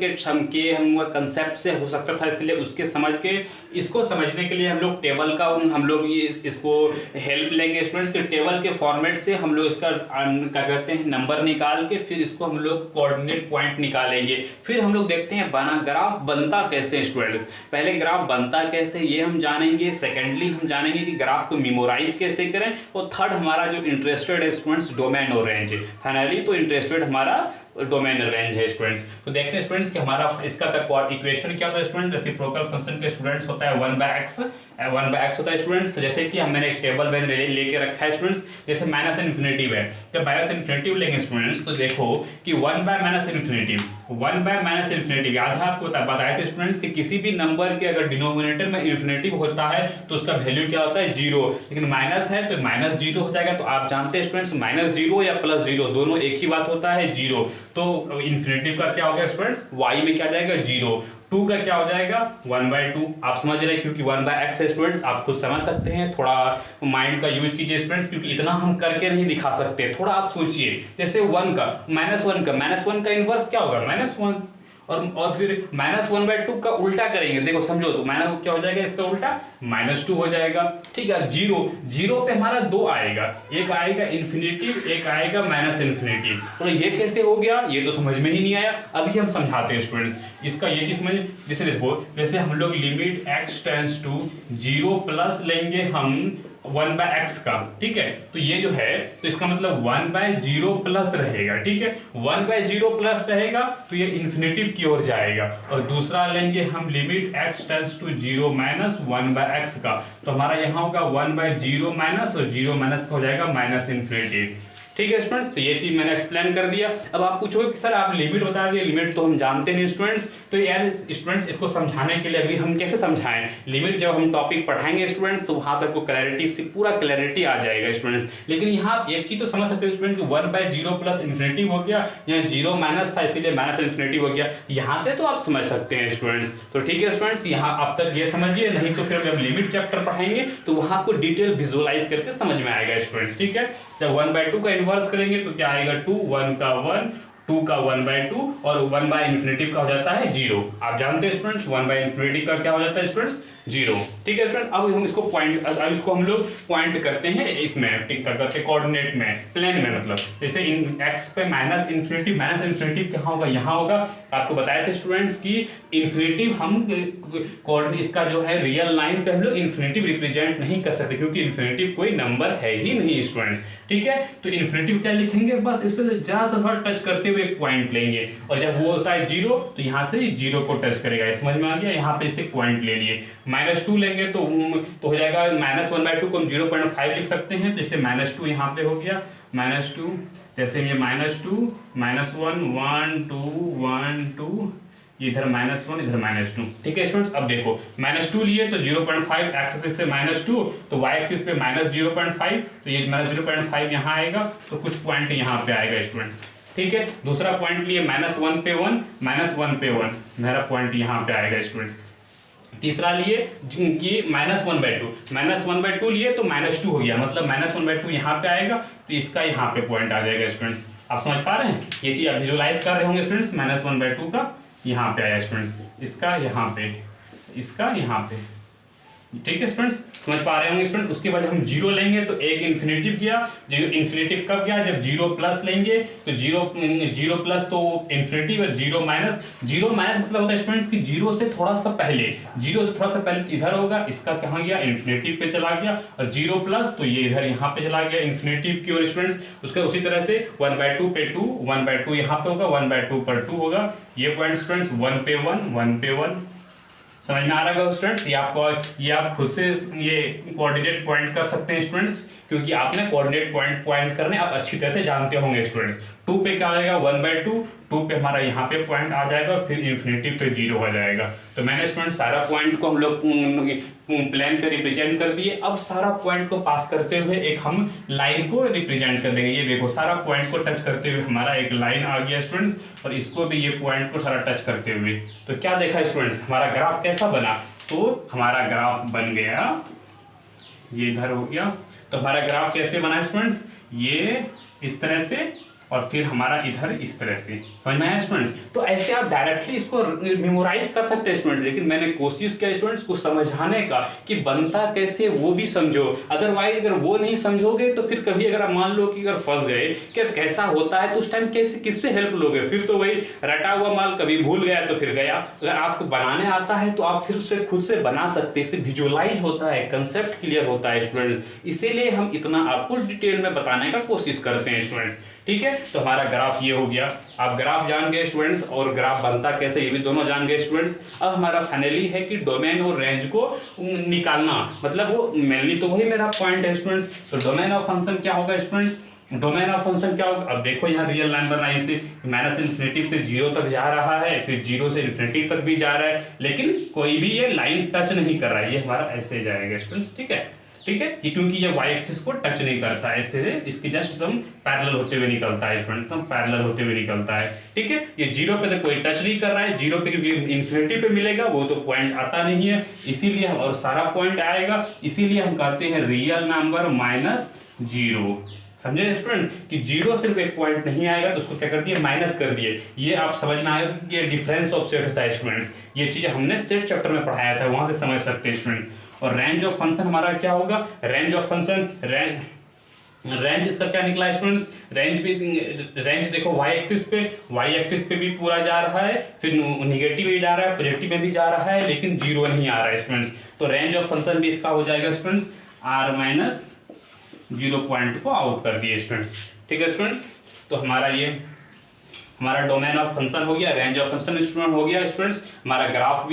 के हम कंसेप्ट से हो सकता था, इसलिए उसके समझ के इसको समझने के लिए हम लोग टेबल का हम लोग ये इसको हेल्प लेंगे स्टूडेंट्स के टेबल के फॉर्मेट से। हम लोग इसका क्या कहते हैं नंबर निकाल के फिर इसको हम लोग कोऑर्डिनेट पॉइंट निकालेंगे। फिर हम लोग देखते हैं बना ग्राफ बनता कैसे स्टूडेंट्स। पहले ग्राफ बनता कैसे ये हम जानेंगे, सेकेंडली हम जानेंगे कि ग्राफ को मेमोराइज कैसे करें, और थर्ड हमारा जो इंटरेस्टेड है स्टूडेंट्स डोमेन और रेंज। फाइनली तो इंटरेस्टेड हमारा डोमेन और रेंज है स्टूडेंट्स। तो देखते हैं स्टूडेंट्स कि हमारा इसका इक्वेशन क्या होता है स्टूडेंट, रेसिप्रोकल फंक्शन के स्टूडेंट्स होता है 1/x होता है स्टूडेंट्स। तो जैसे कि मैंने एक टेबल में लेके रखा है स्टूडेंट्स, जैसे माइनस इन्फिनिटिव है, जब माइनस इन्फिनिटिव लेंगे स्टूडेंट्स तो देखो कि 1/-इन्फिनिटिव याद है आपको बताए थे स्टूडेंट्स कि किसी भी नंबर के अगर डिनोमिनेटर में इन्फिनिटिव होता है तो उसका वैल्यू क्या होता है, जीरो। लेकिन माइनस है तो माइनस जीरो हो जाएगा। तो आप जानते हैं स्टूडेंट्स -0 या +0 दोनों एक ही बात होता है, जीरो। तो इन्फिनिटिव का क्या होगा स्टूडेंट्स, y में क्या जाएगा, 0। 2 का क्या हो जाएगा, 1/2। आप समझ रहे हैं क्योंकि 1/x है स्टूडेंट्स, आप खुद समझ सकते हैं। थोड़ा माइंड का यूज कीजिए स्टूडेंट्स, क्योंकि इतना हम करके नहीं दिखा सकते। थोड़ा आप सोचिए, जैसे 1 का -1 का इनवर्स क्या होगा, -1। और फिर -1/2 का उल्टा करेंगे, देखो समझो, तो माइनस क्या हो जाएगा इसका उल्टा, -2 हो जाएगा। ठीक है, जीरो पे हमारा 2 आएगा, एक आएगा इन्फिनिटिव, एक आएगा -इन्फिनिटिव। तो ये कैसे हो गया, ये तो समझ में ही नहीं आया। अभी हम समझाते हैं स्टूडेंट्स इसका, ये चीज समझ। जैसे देखो, जैसे हम लोग limit x tends to 0 plus लेंगे हम 1/x का, ठीक है। तो ये जो है तो इसका मतलब 1/0 प्लस रहेगा, ठीक है। 1/0 प्लस रहेगा तो ये इन्फिनिटिव की ओर जाएगा। और दूसरा लेंगे हम limit x tends to 0 minus 1/x का, तो हमारा यहाँ होगा 1/0 माइनस और 0 माइनस हो जाएगा -इन्फिनिटिव। ठीक है स्टूडेंट्स, तो ये चीज मैंने एक्सप्लेन कर दिया। अब आप पूछोगे कि सर आप लिमिट बता दिए, लिमिट तो हम जानते नहीं स्टूडेंट्स। तो यार स्टूडेंट्स इसको समझाने के लिए अभी हम कैसे समझाएं, लिमिट जब हम टॉपिक पढ़ाएंगे स्टूडेंट्स तो वहां पर आपको क्लैरिटी से पूरा क्लैरिटी आ जाएगा स्टूडेंट्स। लेकिन यहाँ एक चीज तो समझ सकते हैं स्टूडेंट कि 1/0 प्लस इन्फिनिटिव हो गया, यहाँ 0 माइनस था इसीलिए -इन्फिनिटिव हो गया। यहाँ से तो आप समझ सकते हैं स्टूडेंट्स। तो ठीक है स्टूडेंट्स, यहाँ अब तक ये समझिए, नहीं तो फिर जब लिमिट चैप्टर पढ़ाएंगे तो वहां आपको डिटेल विजुअलाइज करके समझ में आएगा स्टूडेंट्स। ठीक है, जब 1/2 का इनवर्स करेंगे तो क्या आएगा, 2, 1 का 1, 2 का 1/2 और 1/इन्फिनिटिव का हो जाता है 0। आप जानते हैं स्टूडेंट्स 1/इन्फिनिटिव का क्या हो जाता है स्टूडेंट्स, 0। ठीक है स्टूडेंट, अब हम इसको पॉइंट, अब इसको हम लोग पॉइंट करते हैं इसमें, टिक करते हैं कोऑर्डिनेट में, प्लेन में। मतलब जैसे इन x पे -इन्फिनिटिव कहाँ होगा, यहाँ होगा। आपको बताए थे स्टूडेंट्स कि इन्फिनिटिव हम इसका जो है रियल लाइन पे हम लोग इन्फिनिटिव रिप्रेजेंट नहीं कर सकते, क्योंकि इन्फिनिटिव कोई नंबर है ही नहीं स्टूडेंट्स। ठीक है, तो इन्फिनिटिव क्या लिखेंगे, बस इस पर जरा सा थोड़ा टच करते हुए एक पॉइंट लेंगे, और जब वो होता है 0 तो यहाँ से 0 को टच करेगा। समझ में आ गया, यहाँ पे इसे पॉइंट ले लिए। -2 लेंगे करेंगे तो हो जाएगा -1/2 को हम 0.5 लिख सकते हैं। तो इसे -2 यहाँ पे हो गया, -2, जैसे ये -2 -1 1 2 1 2, इधर -1 इधर -2। ठीक है स्टूडेंट्स, अब देखो -2 लिए तो 0.5 एक्स एक्सिस से -2, तो वाई एक्सिस पे -0.5, तो ये -0.5 यहाँ आएगा, तो कुछ पॉइंट यहाँ पे आएगा स्टूडेंट्स। ठीक है, दूसरा पॉइंट लिए -1 पे 1 -1 पे 1, मेरा पॉइंट यहाँ पे आएगा स्टूडेंट्स। तीसरा लिए कि -1/2 लिए तो -2 हो गया, मतलब -1/2 यहाँ पे आएगा, तो इसका यहाँ पे पॉइंट आ जाएगा स्टूडेंट्स। आप समझ पा रहे हैं, ये चीज आप विजुलाइज कर रहे होंगे स्टूडेंट्स। -1/2 का यहाँ पे आया स्टूडेंट्स, इसका यहाँ पे, इसका यहाँ पे। ठीक है स्टूडेंट्स, समझ पा रहे होंगे स्टूडेंट। उसके बाद हम जीरो लेंगे तो एक इन्फिनेटिव गया, जो इन्फिनेटिव कब गया, जब जीरो प्लस लेंगे तो जीरो प्लस तो इन्फिनेटिव, और जीरो माइनस मतलब होता है स्टूडेंट्स कि जीरो से थोड़ा सा पहले, इधर होगा, इसका कहाँ गया, इन्फिनेटिव पे चला गया, और जीरो प्लस तो ये इधर यहाँ पे चला गया इन्फिनेटिव की ओर स्टूडेंट्स। उसका उसी तरह से 1/2 पे 2, 1/2 यहाँ पे होगा, 1/2 पर 2 होगा। ये पॉइंट स्टूडेंट्स 1 पे 1 1 पे 1, समझ में आ रहा होगा स्टूडेंट्स। ये आप खुद से ये कोऑर्डिनेट पॉइंट कर सकते हैं स्टूडेंट्स, क्योंकि आपने कोऑर्डिनेट पॉइंट करने आप अच्छी तरह से जानते होंगे स्टूडेंट्स। 2 पे क्या आएगा, 1/2, 2 पे हमारा यहाँ पे पॉइंट आ जाएगा, फिर इन्फिनेटिव पे 0 हो जाएगा। तो मैंने स्टूडेंट्स सारा पॉइंट को हम लोग प्लेन पे रिप्रेजेंट कर दिए। अब सारा पॉइंट को पास करते हुए एक हम लाइन को रिप्रेजेंट कर देंगे। ये देखो सारा पॉइंट को टच करते हुए हमारा एक लाइन आ गया स्टूडेंट्स, और इसको भी ये पॉइंट को सारा टच करते हुए। तो क्या देखा स्टूडेंट्स, हमारा ग्राफ कैसा बना, तो हमारा ग्राफ बन गया, ये इधर हो गया। तो हमारा ग्राफ कैसे बना स्टूडेंट्स, ये इस तरह से, और फिर हमारा इधर इस तरह से, समझ में आया स्टूडेंट्स। तो ऐसे आप डायरेक्टली इसको मेमोराइज कर सकते हैं स्टूडेंट्स, लेकिन मैंने कोशिश किया स्टूडेंट्स को समझाने का कि बनता कैसे वो भी समझो। अदरवाइज अगर वो नहीं समझोगे तो फिर कभी अगर आप मान लो कि अगर फंस गए कि कैसा होता है, तो उस टाइम कैसे किससे हेल्प लोगे, फिर तो वही रटा हुआ माल, कभी भूल गया तो फिर गया। अगर आपको बनाने आता है तो आप फिर से खुद से बना सकते हैं, इससे विजुअलाइज होता है, कंसेप्ट क्लियर होता है स्टूडेंट्स। इसीलिए हम इतना आपको डिटेल में बताने का कोशिश करते हैं स्टूडेंट्स। ठीक है, तो हमारा ग्राफ ये हो गया। आप ग्राफ जान गए स्टूडेंट्स, और ग्राफ बनता कैसे ये भी दोनों जान गए स्टूडेंट्स। अब हमारा फाइनली है कि डोमेन और रेंज को निकालना, मतलब वो मेनली तो वही मेरा पॉइंट है स्टूडेंट्स। तो डोमेन ऑफ फंक्शन क्या होगा स्टूडेंट्स, डोमेन ऑफ फंक्शन क्या होगा। अब देखो यहाँ रियल लाइन बना है, इसे -इन्फिनेटिव से 0 तक जा रहा है, फिर 0 से इन्फिनेटिव तक भी जा रहा है, लेकिन कोई भी ये लाइन टच नहीं कर रहा है, ये हमारा ऐसे जाएगा स्टूडेंट्स। ठीक है, ठीक है, क्योंकि ये वाई एक्सिस को टच नहीं करता है, ऐसे इसकी जस्ट एकदम पैरेलल होते हुए निकलता है स्टूडेंट्स, एकदम पैरेलल होते हुए निकलता है। ठीक है, ये 0 पे तो कोई टच नहीं कर रहा है, 0 पे क्योंकि इन्फिनिटी पे मिलेगा वो तो पॉइंट आता नहीं है, इसीलिए हम, और सारा पॉइंट आएगा, इसीलिए हम कहते हैं रियल नंबर -0। समझे स्टूडेंट कि 0 सिर्फ एक पॉइंट नहीं आएगा तो उसको क्या कर दिए, माइनस कर दिए। ये आप समझना है कि ये डिफरेंस ऑफ सेट होता है स्टूडेंट्स, ये चीज हमने सेट चैप्टर में पढ़ाया था, वहां से समझ सकते हैं स्टूडेंट्स। और रेंज ऑफ फंक्शन हमारा क्या होगा, रेंज ऑफ फंक्शन, रेंज इसका क्या निकला स्टूडेंट्स, रेंज देखो वाई एक्सिस पे भी पूरा जा रहा है, फिर निगेटिव भी जा रहा है, पॉजिटिव में भी जा रहा है, लेकिन 0 नहीं आ रहा है स्टूडेंट्स। तो रेंज ऑफ फंक्शन भी इसका हो जाएगा स्टूडेंट्स R-0 पॉइंट को आउट कर दिए स्टूडेंट्स। ठीक है स्टूडेंट्स, तो हमारा डोमेन ऑफ फंक्शन हो गया, रेंज ऑफ फंक्शन स्टूडेंट हो गया स्टूडेंट्स। हमारा ग्राफ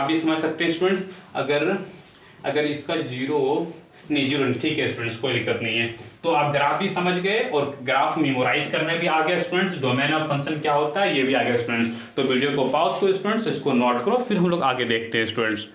भी समझ सकते हैं स्टूडेंट्स। अगर इसका 0 नहीं, ठीक है स्टूडेंट्स, कोई दिक्कत नहीं है। तो आप ग्राफ भी समझ गए और ग्राफ मेमोराइज करने भी आ गया स्टूडेंट्स, डोमेन ऑफ फंक्शन क्या होता है ये भी आ गया स्टूडेंट्स। तो वीडियो को पॉज करो स्टूडेंट्स, इसको नोट करो, फिर हम लोग आगे देखते हैं स्टूडेंट्स।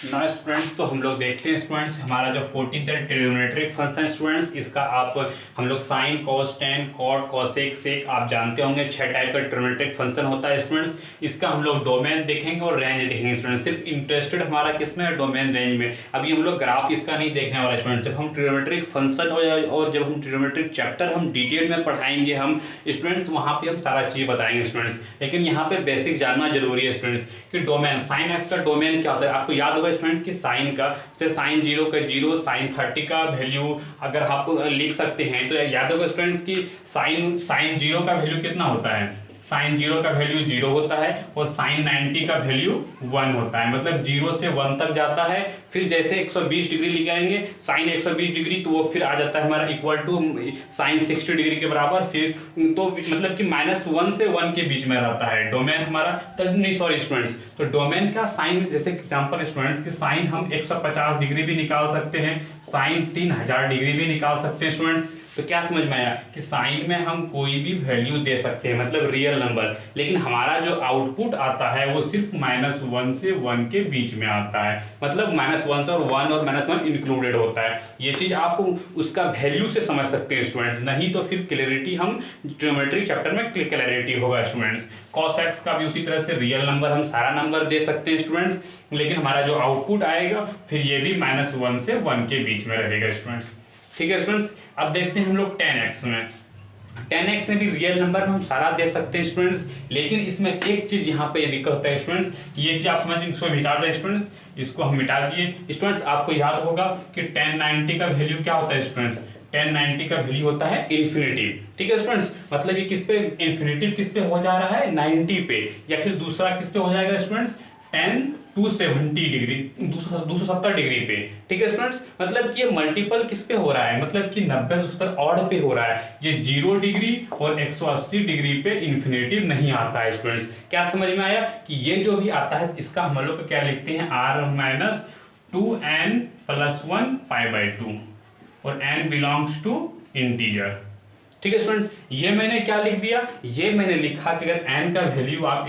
ना स्टूडेंट्स, तो हम लोग देखते हैं स्टूडेंट्स हमारा जो 14th ट्रिग्नोमेट्रिक फंक्शन स्टूडेंट्स, इसका आप हम लोग sine, cos, tan, cot, cosec, sec आप जानते होंगे 6 टाइप का ट्रिग्नोमेट्रिक फंक्शन होता है स्टूडेंट्स। इसका हम लोग डोमेन देखेंगे और रेंज देखेंगे स्टूडेंट्स। सिर्फ इंटरेस्टेड हमारा किसमें है, डोमेन रेंज में। अभी हम लोग ग्राफ इसका नहीं देखने वाला स्टूडेंट्स। जब हम ट्रिग्नोमेट्रिक फंक्शन और जब हम ट्रिग्नोमेट्रिक चैप्टर हम डिटेल में पढ़ाएंगे हम स्टूडेंट्स, वहाँ पर हम सारा चीज़ बताएंगे स्टूडेंट्स। लेकिन यहाँ पर बेसिक जानना जरूरी है स्टूडेंट्स कि डोमेन, साइन एक्स का डोमेन क्या होता है। आपको याद होगा स्टूडेंट कि साइन का, जैसे साइन 0 का 0, साइन 30 का वैल्यू अगर आप लिख सकते हैं तो याद होगा स्टूडेंट्स कि साइन 0 का वैल्यू कितना होता है, साइन 0 का वैल्यू 0 होता है और साइन 90 का वैल्यू 1 होता है, मतलब 0 से 1 तक जाता है। फिर जैसे 120 डिग्री लेके आएंगे साइन 120 डिग्री, तो वो फिर आ जाता है हमारा इक्वल टू साइन 60 डिग्री के बराबर। फिर तो मतलब कि -1 से 1 के बीच में रहता है डोमेन हमारा, तो नहीं सॉरी स्टूडेंट्स, तो डोमेन का साइन जैसे एग्जांपल स्टूडेंट्स कि साइन हम 150 डिग्री भी निकाल सकते हैं, साइन 3000 डिग्री भी निकाल सकते हैं स्टूडेंट्स। तो क्या समझ में आया कि साइन में हम कोई भी वैल्यू दे सकते हैं, मतलब रियल नंबर, लेकिन हमारा जो आउटपुट आता है वो सिर्फ -1 से 1 के बीच में आता है, मतलब -1 से और 1 और -1 इंक्लूडेड होता है। ये चीज आप उसका वैल्यू से समझ सकते हैं स्टूडेंट्स, नहीं तो फिर क्लियरिटी हम ज्योमेट्री चैप्टर में क्लियरिटी होगा स्टूडेंट्स। cos x का भी उसी तरह से रियल नंबर हम सारा नंबर दे सकते हैं स्टूडेंट्स, लेकिन हमारा जो आउटपुट आएगा फिर ये भी -1 से 1 के बीच में रहेगा स्टूडेंट्स। ठीक है स्टूडेंट्स, अब देखते हैं हम लोग 10x में। 10x में भी रियल नंबर हम सारा दे सकते हैं स्टूडेंट्स, लेकिन इसमें एक चीज यहाँ पे दिक्कत होता है स्टूडेंट्स, ये चीज आप समझ, इसको मिटा दें स्टूडेंट्स, इसको हम मिटा दिए स्टूडेंट्स। आपको याद होगा कि 1090 का वैल्यू क्या होता है स्टूडेंट्स, 1090 का वैल्यू होता है इन्फिनिटिव। ठीक है स्टूडेंट्स, मतलब ये किस पे इन्फिनिटिव किस पे हो जा रहा है, 90 पे, या फिर दूसरा किस पे हो जाएगा स्टूडेंट्स, 10-270 डिग्री, 270 डिग्री पे। ठीक है स्टूडेंट्स, मतलब कि ये मल्टीपल किस पे हो रहा है, मतलब कि 90-270 ऑड पे हो रहा है। ये 0 डिग्री और 180 डिग्री पे इन्फिनिटिव नहीं आता है स्टूडेंट्स। क्या समझ में आया कि ये जो भी आता है इसका हम लोग क्या लिखते हैं, r-2n+1 π/2 और n बिलोंग्स टू इंटीजर। ठीक है स्टूडेंट्स, ये मैंने क्या लिख दिया, ये मैंने लिखा कि अगर n का वैल्यू आप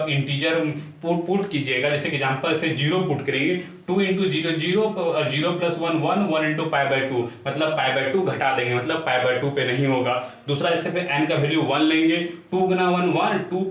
इंटीजर पुट कीजिएगा, जैसे एग्जांपल से 0 पुट करेंगे, 2 × 0 0 और 0 + 1 1 1 × π/2, मतलब π/2 घटा देंगे, मतलब π/2 पे नहीं होगा। दूसरा जैसे फिर n का वैल्यू 1 लेंगे, 2 × 1 1, 2 +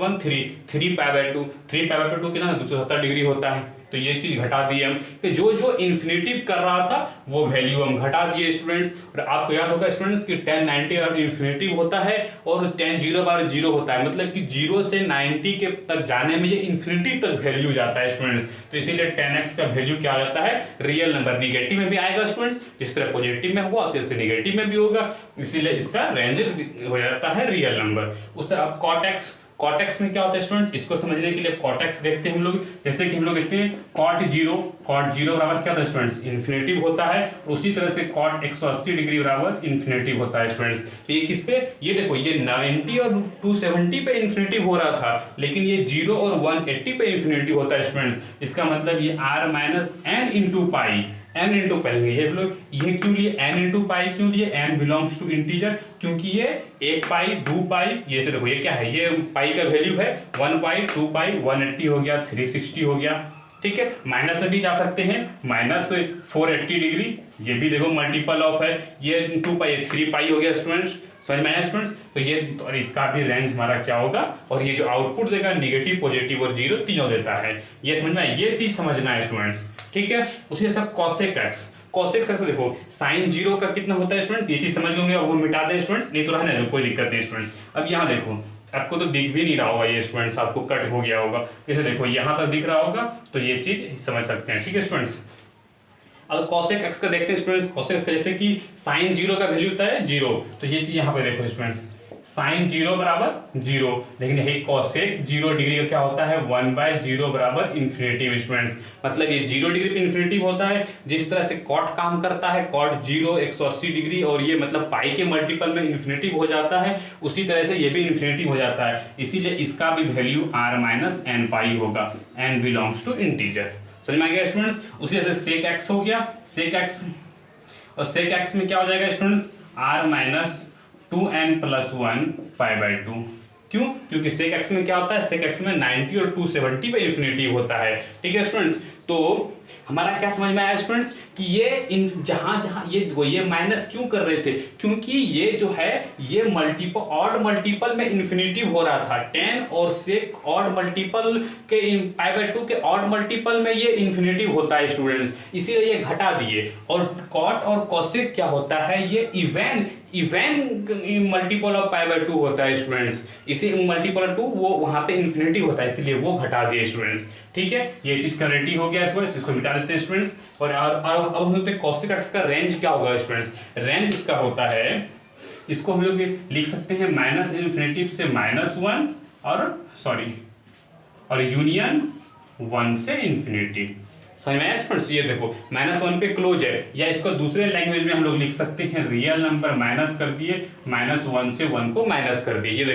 1 3 π/2, 3 π/2 कितना 270 डिग्री होता है। तो ये चीज घटा दिए हम, कि जो जो इन्फिनिटिव कर रहा था वो वैल्यू हम घटा दिए स्टूडेंट्स। और आपको याद होगा स्टूडेंट्स कि 1090 और इन्फिनिटिव होता है और 10 0 होता है, मतलब कि 0 से 90 के तक जाने में ये इन्फिनिटिव तक वैल्यू जाता है स्टूडेंट्स। तो इसीलिए 10x का वैल्यू क्या आ जाता है, रियल नंबर। निगेटिव में भी आएगा स्टूडेंट्स, जिस तरह पॉजिटिव में हुआ उसी से निगेटिव में भी होगा, इसीलिए इसका रेंज हो जाता है रियल नंबर। उस तरह अब cot x में क्या होता है स्टूडेंट्स, इसको समझने के लिए cot x देखते हैं हम लोग। जैसे कि हम लोग देखते हैं cot 0 बराबर क्या होता है स्टूडेंट्स, इन्फिनिटिव होता है। उसी तरह से cot 180 डिग्री बराबर इन्फिनिटिव होता है स्टूडेंट्स। तो ये किस पे, ये देखो ये 90 और 270 पे इन्फिनिटिव हो रहा था, लेकिन ये 0 और 180 पे इन्फिनिटिव होता है स्टूडेंट्स। इसका मतलब ये r-n n इंटू पढ़ेंगे ये लोग, ये क्यों लिए n इंटू पाई, क्यों लिए n बिलोंग्स टू इंटीजर, क्योंकि ये 1 पाई 2 पाई, ये से देखो ये क्या है, ये पाई का वैल्यू है 1 पाई 2 पाई 180 हो गया, 360 हो गया। ठीक है, माइनस में भी जा सकते हैं, -480 डिग्री, ये भी देखो मल्टीपल ऑफ है, ये 2 पाई 3 पाई हो गया स्टूडेंट्स। समझ में आया स्टूडेंट्स, तो ये और इसका भी रेंज हमारा क्या होगा, और ये जो आउटपुट देगा निगेटिव पॉजिटिव और 0 तीनों देता है। ये समझ में आया, ये चीज समझना है स्टूडेंट्स। ठीक है, उसी सब cosec x देखो साइन 0 का कितना होता है स्टूडेंट्स, ये चीज समझ लेंगे, वो मिटा दें स्टूडेंट्स, नहीं तो रहने दो कोई दिक्कत नहीं स्टूडेंट्स। अब यहाँ देखो आपको तो दिख भी नहीं रहा होगा ये स्टूडेंट्स, आपको कट हो गया होगा, जैसे देखो यहाँ तक दिख रहा होगा, तो ये चीज समझ सकते हैं। ठीक है स्टूडेंट्स, अब cosec x का देखते हैं स्टूडेंट्स। cosec जैसे कि साइन 0 का वैल्यू होता है 0, तो ये चीज यहाँ पे देखो स्टूडेंट्स, साइन 0 बराबर 0, लेकिन यही cosec 0 डिग्री का क्या होता है 1/0 बराबर इन्फिनिटिव स्टूडेंट्स। मतलब ये 0 डिग्री पे इन्फिनिटिव होता है, जिस तरह से cot काम करता है, cot 0 180 डिग्री, और ये मतलब पाई के मल्टीपल में इन्फिनिटिव हो जाता है, उसी तरह से ये भी इन्फिनिटिव हो जाता है। इसीलिए इसका भी वैल्यू r-n पाई होगा, n बिलोंग्स टू इंटीजर। समझ में आ गया स्टूडेंट्स। उसी तरह से sec x हो गया, sec x, और sec x में क्या हो जाएगा स्टूडेंट्स, r-2n+1 π/2। क्यों, क्योंकि sec x में क्या होता है, sec x में 90 और 270 पे इन्फिनिटिव होता है। ठीक है स्टूडेंट्स, तो हमारा क्या समझ में आया स्टूडेंट्स कि ये जहां ये माइनस क्यों कर रहे थे, क्योंकि ये जो है ये मल्टीपल ऑड मल्टीपल में इन्फिनिटिव हो रहा था। 10 और sec ऑड मल्टीपल के π/2 के ऑड मल्टीपल में ये इन्फिनिटिव होता है स्टूडेंट्स, इसीलिए ये घटा दिए। और cot और cosec क्या होता है, ये इवन मल्टीपल ऑफ π/2 होता है स्टूडेंट्स, इसी मल्टीपल 2 वो वहां पे इन्फिनिटी होता है, इसलिए वो घटा दिए स्टूडेंट्स। ठीक है, ये चीज क्लैरिटी हो गया स्टूडेंट्स, इसको मिटा देते हैं स्टूडेंट्स। और अब हम देखते हैं cosec x का रेंज क्या होगा स्टूडेंट्स। रेंज इसका होता है इसको हम लोग लिख सकते हैं माइनस इन्फिनिटी से -1 और यूनियन 1 से इन्फिनिटी। समझ में आया स्टूडेंट्स? ये देखो -1 पे क्लोज है, या इसको दूसरे लैंग्वेज में हम लोग लिख सकते हैं रियल नंबर माइनस कर दिए, -1 से 1 को माइनस कर दिए। ये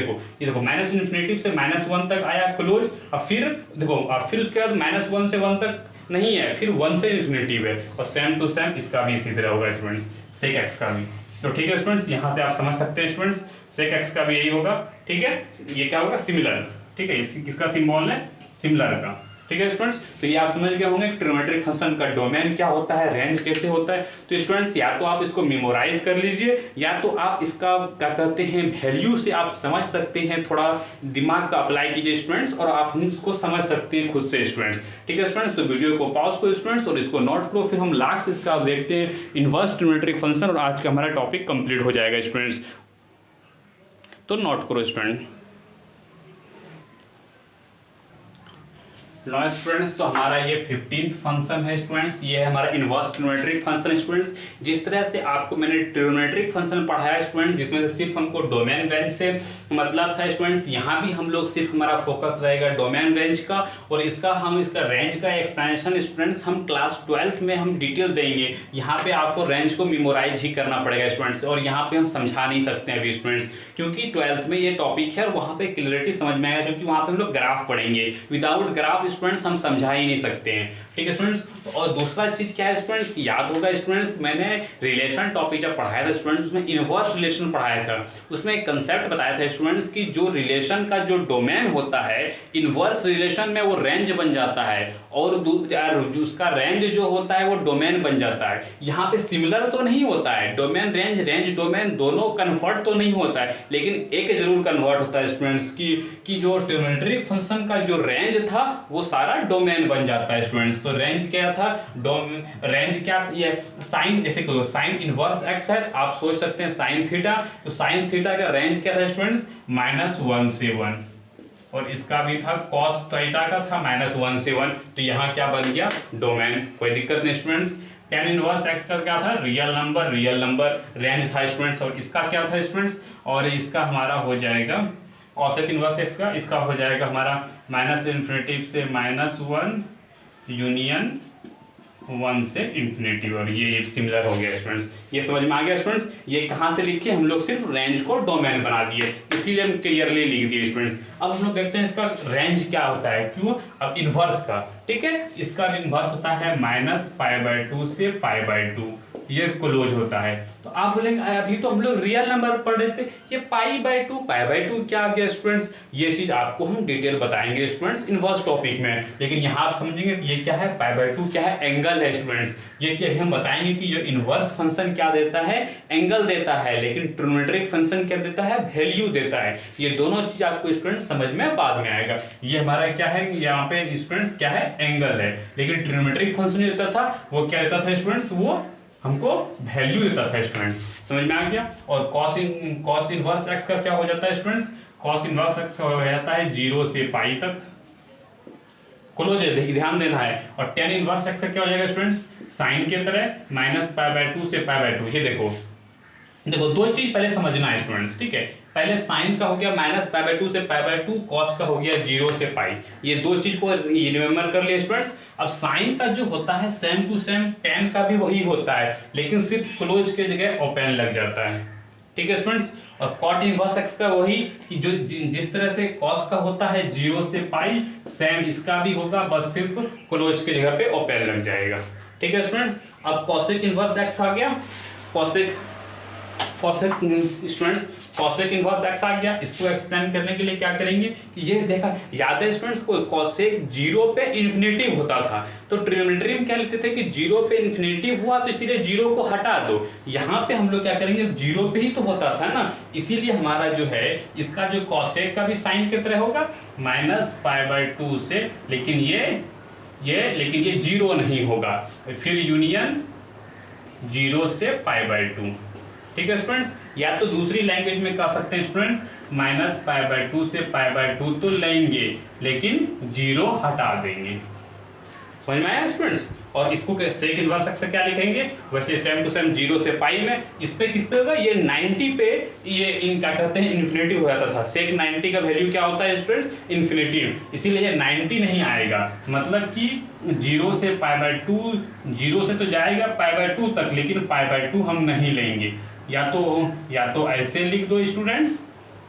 देखो माइनस इन्फिनिटी से -1 तक आया क्लोज, और फिर देखो और फिर उसके बाद -1 से 1 तक नहीं है, फिर 1 से इन्फिनिटी है, और सेम टू सेम इसका भी इसी तरह होगा स्टूडेंट्स, सेक एक्स का भी। तो ठीक है स्टूडेंट्स, यहाँ से आप समझ सकते हैं स्टूडेंट्स, सेक एक्स का भी यही होगा। ठीक है, ये क्या होगा? सिमिलर। ठीक है, इसका सिंबल है सिमिलर का। ठीक है स्टूडेंट्स, तो ये आप समझ गए होंगे ट्रिग्नोमेट्रिक फंक्शन का डोमेन क्या होता है, रेंज कैसे होता है। तो स्टूडेंट्स या तो आप इसको मेमोराइज कर लीजिए, या तो आप इसका क्या कहते हैं वैल्यू से आप समझ सकते हैं, थोड़ा दिमाग का अप्लाई कीजिए स्टूडेंट्स, और आप इसको समझ सकते हैं खुद से स्टूडेंट्स। ठीक है स्टूडेंट्स, तो वीडियो को पॉज करो स्टूडेंट्स और इसको नोट करो, फिर हम लास्ट इसका देखते हैं इनवर्स ट्रिग्नोमेट्रिक फंक्शन, और आज का हमारा टॉपिक कंप्लीट हो जाएगा स्टूडेंट्स। तो नोट करो स्टूडेंट। लो स्टूडेंट्स, तो हमारा ये 15th फंक्शन है स्टूडेंट्स, ये है हमारा इनवर्स ट्रिग्नोमेट्रिक फंक्शन स्टूडेंट्स। जिस तरह से आपको मैंने ट्रिग्नोमेट्रिक फंक्शन पढ़ाया स्टूडेंट, जिसमें से सिर्फ हमको डोमेन रेंज से मतलब था स्टूडेंट्स, यहाँ भी हम लोग सिर्फ हमारा फोकस रहेगा डोमेन रेंज का, और इसका रेंज का एक्सपेंशन स्टूडेंट्स हम क्लास 12th में हम डिटेल देंगे। यहाँ पे आपको रेंज को मेमोराइज ही करना पड़ेगा स्टूडेंट्स, और यहाँ पे हम समझा नहीं सकते हैं अभी स्टूडेंट्स, क्योंकि 12th में ये टॉपिक है और वहाँ पे क्लियरिटी समझ में आएगा, क्योंकि वहाँ पे हम लोग ग्राफ पढ़ेंगे। विदाउट ग्राफ स्टूडेंट्स हम समझा ही नहीं सकते हैं। ठीक है स्टूडेंट्स, और दूसरा चीज क्या है स्टूडेंट्स, याद होगा स्टूडेंट्स, मैंने रिलेशन टॉपिक जब पढ़ाया था स्टूडेंट्स, उसमें इनवर्स रिलेशन पढ़ाया था, उसमें एक कंसेप्ट बताया था स्टूडेंट्स कि जो रिलेशन का जो डोमेन होता है, इनवर्स रिलेशन में वो रेंज बन जाता है, और उसका रेंज जो होता है वो डोमेन बन जाता है। यहाँ पे सिमिलर तो नहीं होता है, डोमेन रेंज, रेंज डोमेन दोनों कन्वर्ट तो नहीं होता है, लेकिन एक जरूर कन्वर्ट होता है स्टूडेंट्स कि जो ट्रिग्नोमेट्रिक फंक्शन का जो रेंज था वो सारा डोमेन बन जाता है स्टूडेंट्स। तो रेंज क्या था, रेंज क्या, ये साइन, जैसे साइन इनवर्स एक्स है, आप सोच सकते हैं साइन थीटा, तो साइन थीटा का रेंज क्या था स्टूडेंट्स, -1 से 1, और इसका भी था कॉस थीटा का था -1 से 1, तो यहाँ क्या बन गया, डोमेन। कोई दिक्कत नहीं स्टूडेंट्स। tan इनवर्स एक्स का क्या था, रियल नंबर रेंज था स्टूडेंट्स, और इसका क्या था स्टूडेंट्स, और इसका हमारा हो जाएगा कॉसेक इनवर्स एक्स का, इसका हो जाएगा हमारा -इन्फिनिटी से -1 यूनियन 1 से इन्फिनिटी, और ये सिमिलर हो गया स्टूडेंट्स। ये समझ में आ गया स्टूडेंट्स? ये कहाँ से लिखे, हम लोग सिर्फ रेंज को डोमेन बना दिए, इसीलिए हम क्लियरली लिख दिए स्टूडेंट्स। अब हम लोग देखते हैं इसका रेंज क्या होता है, क्यों, अब इनवर्स का। ठीक है, इसका इनवर्स होता है -π/2 से π/2, ये क्लोज होता है। तो आप बोलेंगे अभी तो हम लोग रियल नंबर पढ़ रहे थे, ये π/2 क्या आ गया स्टूडेंट्स, ये चीज आपको हम डिटेल बताएंगे स्टूडेंट्स इनवर्स टॉपिक में, लेकिन यहाँ आप समझेंगे कि ये क्या है, π/2 क्या है, एंगल है स्टूडेंट्स। ये चीज हम बताएंगे कि ये इनवर्स फंक्शन क्या देता है, एंगल देता है, लेकिन ट्रिग्नोमेट्रिक फंक्शन क्या देता है, वैल्यू देता है। ये दोनों चीज आपको स्टूडेंट्स समझ में बाद में आएगा। ये हमारा क्या है, यहाँ पे स्टूडेंट्स क्या है, एंगल है, लेकिन ट्रिग्नोमेट्रिक फंक्शन देता था वो क्या देता था स्टूडेंट्स, वो हमको वैल्यू देता था स्टूडेंट्स। समझ में आ गया। और कॉस इनवर्स एक्स का क्या हो जाता है स्टूडेंट्स, कॉस इनवर्स एक्स हो जाता है 0 से पाई तक, क्लोज है, देखिए ध्यान देना है। और tan इनवर्स एक्स का क्या हो जाएगा स्टूडेंट्स, साइन के तरह -π/2 से π/2। ये देखो दो चीज पहले समझना है स्टूडेंट्स। ठीक है, पहले साइन का हो गया -π/2 से π/2, कॉस का हो गया 0 से पाई, ये दो चीज को रिमेम्बर कर लिया स्टूडेंट्स। अब साइन का जो होता है सेम टू सेम tan का भी वही होता है, लेकिन सिर्फ क्लोज के जगह ओपन लग जाता है। ठीक है स्टूडेंट्स, और कॉट इनवर्स एक्स का वही कि जो जिस तरह से कॉस का होता है 0 से पाई, सेम इसका भी होगा, बस सिर्फ क्लोज के जगह पे ओपन लग जाएगा। ठीक है स्टूडेंट्स, अब कॉसेक इनवर्स एक्स आ गया, cosec students cosec inverse x आ गया। इसको एक्सप्लेन करने के लिए क्या करेंगे कि ये देखा, याद है स्टूडेंट्स को कॉसेक 0 पे इन्फिनिटी होता था, तो ट्रिग्नोमेट्री में क्या लिखते थे कि 0 पे इन्फिनिटी हुआ तो इसीलिए 0 को हटा दो। यहाँ पे हम लोग क्या करेंगे, 0 पे ही तो होता था ना, इसीलिए हमारा जो है इसका जो कॉसेक का भी साइन की तरह होगा -π/2 से, लेकिन ये 0 नहीं होगा, फिर यूनियन 0 से π/2। ठीक है स्टूडेंट्स, या तो दूसरी लैंग्वेज में कह सकते हैं स्टूडेंट्स -π/2 से π/2 तो लेंगे, लेकिन 0 हटा देंगे। समझ में आया स्टूडेंट्स। और इसको सेक इनवर्स फैक्टर क्या लिखेंगे, वैसे सेम टू सेम 0 से पाई में इस पे किस पे होगा, ये 90 पे ये इन क्या कहते हैं इन्फिनिटी हो जाता था। सेक 90 का वैल्यू क्या होता है स्टूडेंट्स, इन्फिनिटी, इसीलिए ये 90 नहीं आएगा, मतलब कि 0 से π/2, 0 से तो जाएगा π/2 तक, लेकिन π/2 हम नहीं लेंगे। या तो ऐसे लिख दो स्टूडेंट्स,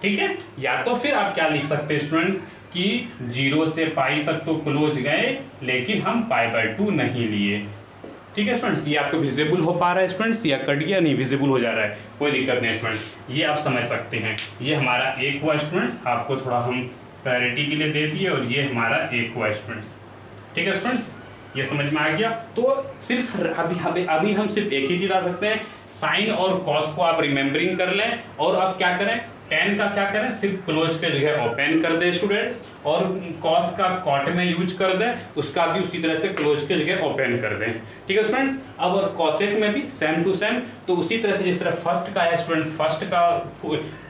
ठीक है, या तो फिर आप क्या लिख सकते हैं स्टूडेंट्स कि 0 से पाई तक तो क्लोज गए लेकिन हम π/2 नहीं लिए। ठीक है स्टूडेंट्स, ये आपको विजिबल हो पा रहा है स्टूडेंट्स, या कट गया, नहीं विजिबल हो जा रहा है, कोई दिक्कत नहीं स्टूडेंट्स, ये आप समझ सकते हैं। ये हमारा एक हुआ स्टूडेंट्स, आपको थोड़ा हम क्लैरिटी के लिए दे दिए, और ये हमारा एक हुआ स्टूडेंट्स। ठीक है स्टूडेंट्स, ये समझ में आ गया। तो सिर्फ अभी हम सिर्फ एक ही चीज आ सकते हैं, साइन और कॉस को आप रिमेंबरिंग कर लें, और अब क्या करें, टेन का क्या करें, सिर्फ क्लोज के जगह ओपन कर दें स्टूडेंट्स, और कॉस का कॉट में यूज कर दें, उसका भी उसी तरह से क्लोज के जगह ओपन कर दें। ठीक है स्टूडेंट्स, अब और कॉसेक में भी सेम टू सेम, तो उसी तरह से जिस तरह फर्स्ट का है स्टूडेंट्स,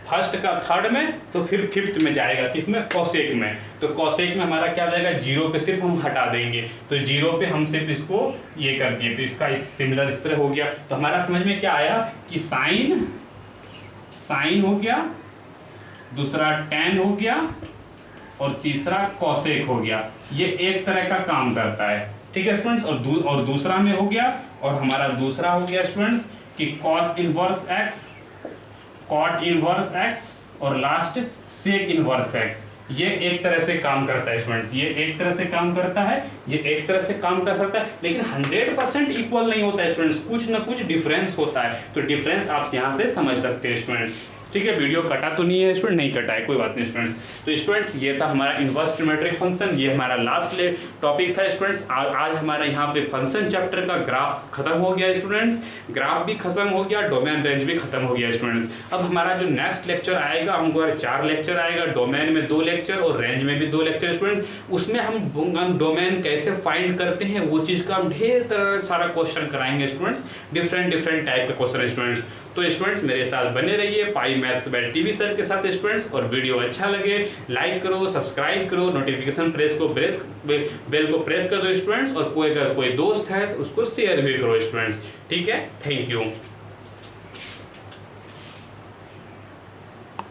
फर्स्ट का थर्ड में, तो फिर फिफ्थ में जाएगा, किसमें, कॉसेक में। तो कॉसेक में हमारा क्या जाएगा, 0 पे सिर्फ हम हटा देंगे, तो 0 पे हम सिर्फ इसको ये कर दिए, तो इसका सिमिलर इस तरह हो गया। तो हमारा समझ में क्या आया कि साइन हो गया, दूसरा tan हो गया, और तीसरा कॉसेक हो गया। ये एक तरह का काम करता है। ठीक है स्टूडेंट्स, और दूसरा में हो गया, और हमारा दूसरा हो गया स्टूडेंट्स कि cos inverse x, cot inverse x, और लास्ट sec इनवर्स x। ये एक तरह से काम करता है स्टूडेंट्स, ये एक तरह से काम करता है, ये एक तरह से काम कर सकता है, लेकिन 100% इक्वल नहीं होता है स्टूडेंट्स, कुछ ना कुछ डिफरेंस होता है। तो डिफरेंस आप यहाँ से समझ सकते हैं स्टूडेंट्स। ठीक है, वीडियो कटा तो नहीं है स्टूडेंट, नहीं कटा है, कोई बात नहीं स्टूडेंट्स। तो स्टूडेंट्स ये था हमारा इनवर्स ट्रिमेट्रिक फंक्शन, ये हमारा लास्ट टॉपिक था स्टूडेंट्स। आज हमारा यहाँ पे फंक्शन चैप्टर का ग्राफ खत्म हो गया स्टूडेंट्स, ग्राफ भी खत्म हो गया, डोमेन रेंज भी खत्म हो गया स्टूडेंट्स। अब हमारा जो नेक्स्ट लेक्चर आएगा, हमको 4 लेक्चर आएगा, डोमेन में 2 लेक्चर और रेंज में भी 2 लेक्चर स्टूडेंट। उसमें हम डोमेन कैसे फाइंड करते हैं वो चीज़ का हम ढेर तरह सारा क्वेश्चन कराएंगे स्टूडेंट्स, डिफरेंट टाइप के क्वेश्चन स्टूडेंट्स। तो स्टूडेंट्स मेरे साथ बने रहिए पाई मैथ्स बाय टीवी सर के साथ स्टूडेंट्स, और वीडियो अच्छा लगे लाइक करो, सब्सक्राइब करो, नोटिफिकेशन बेल को प्रेस कर दो स्टूडेंट्स, और कोई अगर कोई दोस्त है तो उसको शेयर भी करो स्टूडेंट्स। ठीक है, थैंक यू।